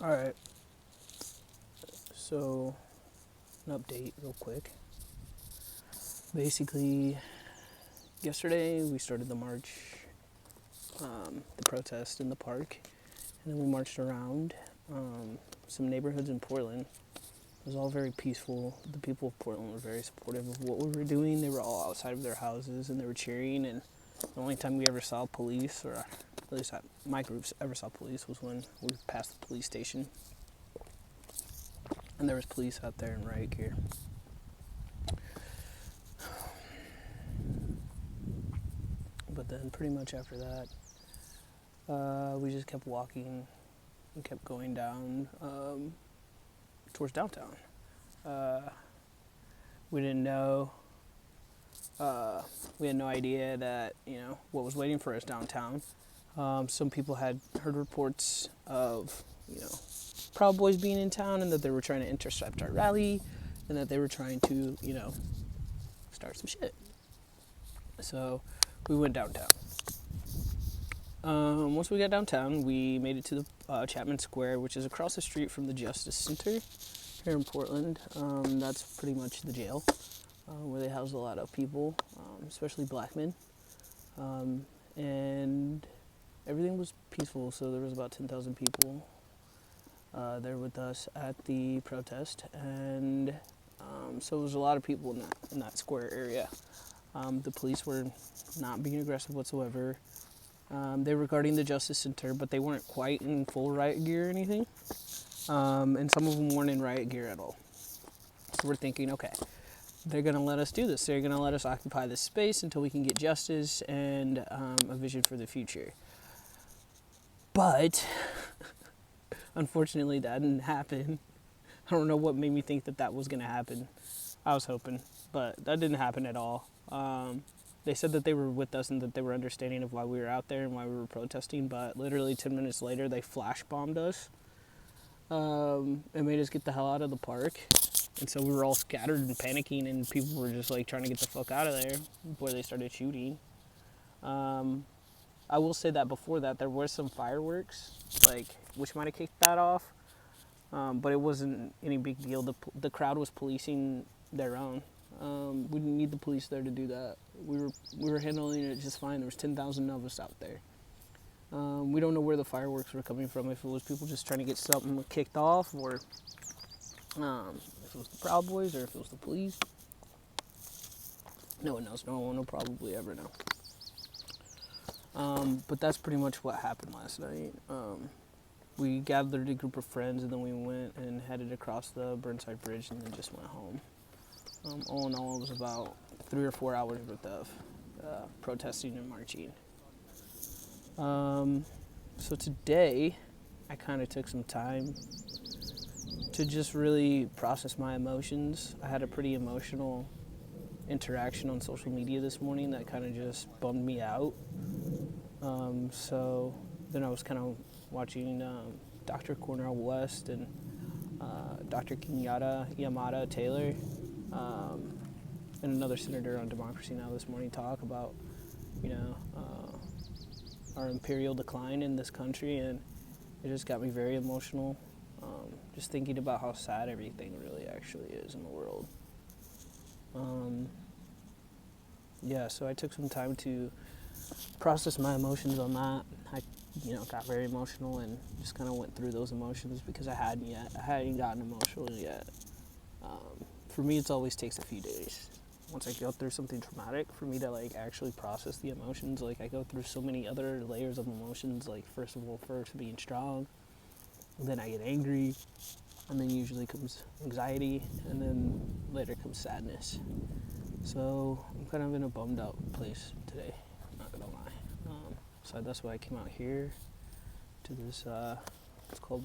All right. So, an update, real quick. Basically, yesterday we started the march, the protest in the park, and then we marched around some neighborhoods in Portland. It was all very peaceful. The people of Portland were very supportive of what we were doing. They were all outside of their houses and they were cheering. And the only time we ever saw police, or at least my groups ever saw police, was when we passed the police station. And there was police out there in riot gear. But then pretty much after that, we just kept walking and kept going down towards downtown. We didn't know, we had no idea that, what was waiting for us downtown. Some people had heard reports of, Proud Boys being in town and that they were trying to intercept our rally and that they were trying to, start some shit. So we went downtown. Once we got downtown, we made it to the Chapman Square, which is across the street from the Justice Center here in Portland. That's pretty much the jail where they house a lot of people, especially black men. And everything was peaceful, so there was about 10,000 people there with us at the protest, and so there was a lot of people in that square area. The police were not being aggressive whatsoever. They were guarding the Justice Center, but they weren't quite in full riot gear or anything, and some of them weren't in riot gear at all. So we're thinking, okay, they're going to let us do this. They're going to let us occupy this space until we can get justice and a vision for the future. But unfortunately, that didn't happen. I don't know what made me think that was going to happen. I was hoping, but that didn't happen at all. They said that they were with us and that they were understanding of why we were out there and why we were protesting, but literally 10 minutes later, they flash bombed us and made us get the hell out of the park. And so we were all scattered and panicking, and people were just like trying to get the fuck out of there before they started shooting. I will say that before that, there were some fireworks, which might have kicked that off, but it wasn't any big deal. The crowd was policing their own. We didn't need the police there to do that. We were handling it just fine. There was 10,000 of us out there. We don't know where the fireworks were coming from, if it was people just trying to get something kicked off, or if it was the Proud Boys, or if it was the police. No one knows. No one will probably ever know. But that's pretty much what happened last night. We gathered a group of friends, and then we went and headed across the Burnside Bridge and then just went home. All in all, it was about 3 or 4 hours worth of protesting and marching. So today, I kind of took some time to just really process my emotions. I had a pretty emotional interaction on social media this morning that kind of just bummed me out. So then I was kind of watching Dr. Cornel West and Dr. Kenyatta Yamada Taylor and another senator on Democracy Now! This morning talk about, our imperial decline in this country, and it just got me very emotional, just thinking about how sad everything really actually is in the world. So I took some time to process my emotions on that. I, got very emotional and just kind of went through those emotions because I hadn't gotten emotional yet. For me, it always takes a few days. Once I go through something traumatic, for me to actually process the emotions, I go through so many other layers of emotions. First being strong, then I get angry, and then usually comes anxiety, and then later comes sadness. So I'm kind of in a bummed out place today, not gonna lie. So that's why I came out here to this, it's called,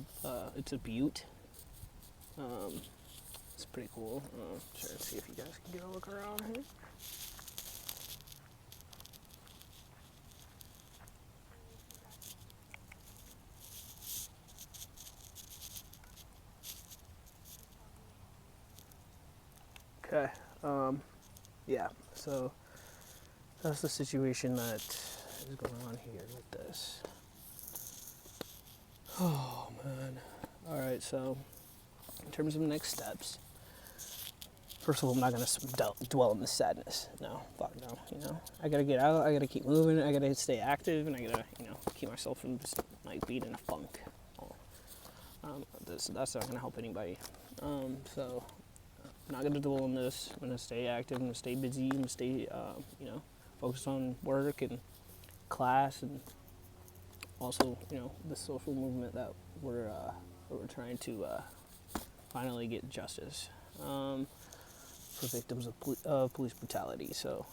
it's a butte. It's pretty cool. Try to see if you guys can get a look around here. Okay. So that's the situation that is going on here with this. Oh man. right, so in terms of next steps, first of all, I'm not going to dwell in the sadness. No, fuck no, I got to get out, I got to keep moving, I got to stay active, and I got to, keep myself from just, being in a funk. That's not going to help anybody. So I'm not going to dwell on this. I'm going to stay active, I'm going to stay busy, I'm going to stay, focused on work and class, and also, the social movement that we're trying to finally get justice for victims of police brutality. So,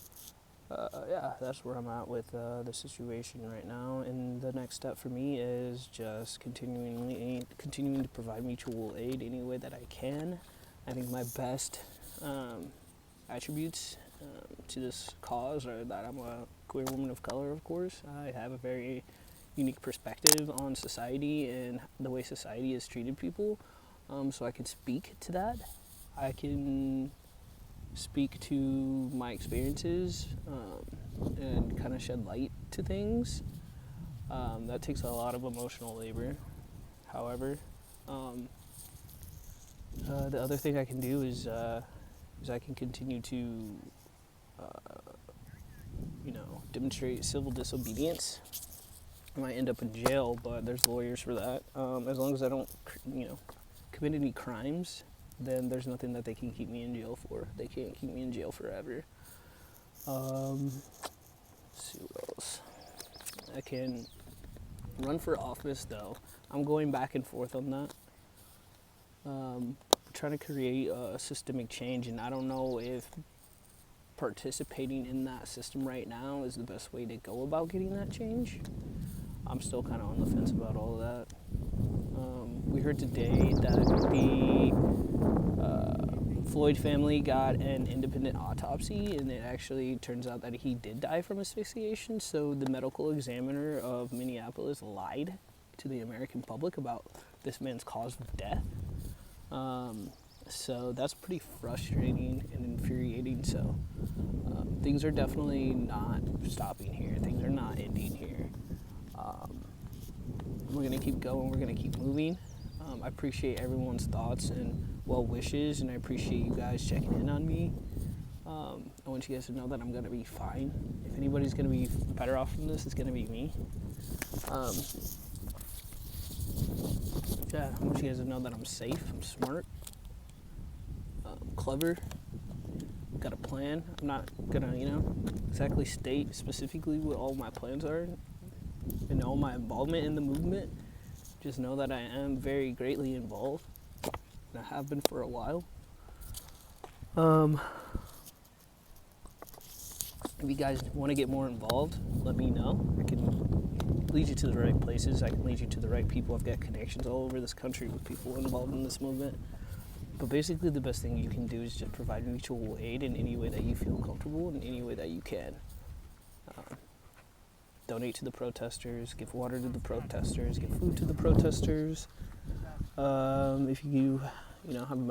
yeah, that's where I'm at with the situation right now. And the next step for me is just continuing to provide mutual aid any way that I can. I think my best attributes to this cause are that I'm a queer woman of color, of course. I have a very unique perspective on society and the way society has treated people, so I can speak to that. I can speak to my experiences and kind of shed light to things. That takes a lot of emotional labor. However, the other thing I can do is I can continue to demonstrate civil disobedience. I might end up in jail, but there's lawyers for that. As long as I don't, commit any crimes, then there's nothing that they can keep me in jail for. They can't keep me in jail forever. Let's see what else. I can run for office, though. I'm going back and forth on that. Trying to create a systemic change, and I don't know if participating in that system right now is the best way to go about getting that change. I'm still kind of on the fence about all of that. We heard today that the Floyd family got an independent autopsy, and it actually turns out that he did die from asphyxiation. So the medical examiner of Minneapolis lied to the American public about this man's cause of death. So that's pretty frustrating and infuriating. So things are definitely not stopping here. Things are not ending here. We're going to keep going. We're going to keep moving. I appreciate everyone's thoughts and well wishes, and I appreciate you guys checking in on me. I want you guys to know that I'm going to be fine. If anybody's going to be better off from this, it's going to be me. Yeah, I want you guys to know that I'm safe, I'm smart, clever, got a plan. I'm not going to, exactly state specifically what all my plans are and all my involvement in the movement. Just know that I am very greatly involved, and I have been for a while. If you guys want to get more involved, let me know. I can lead you to the right places. I can lead you to the right people. I've got connections all over this country with people involved in this movement. But basically the best thing you can do is just provide mutual aid in any way that you feel comfortable, in any way that you can. Donate to the protesters, give water to the protesters, give food to the protesters. If you have a medical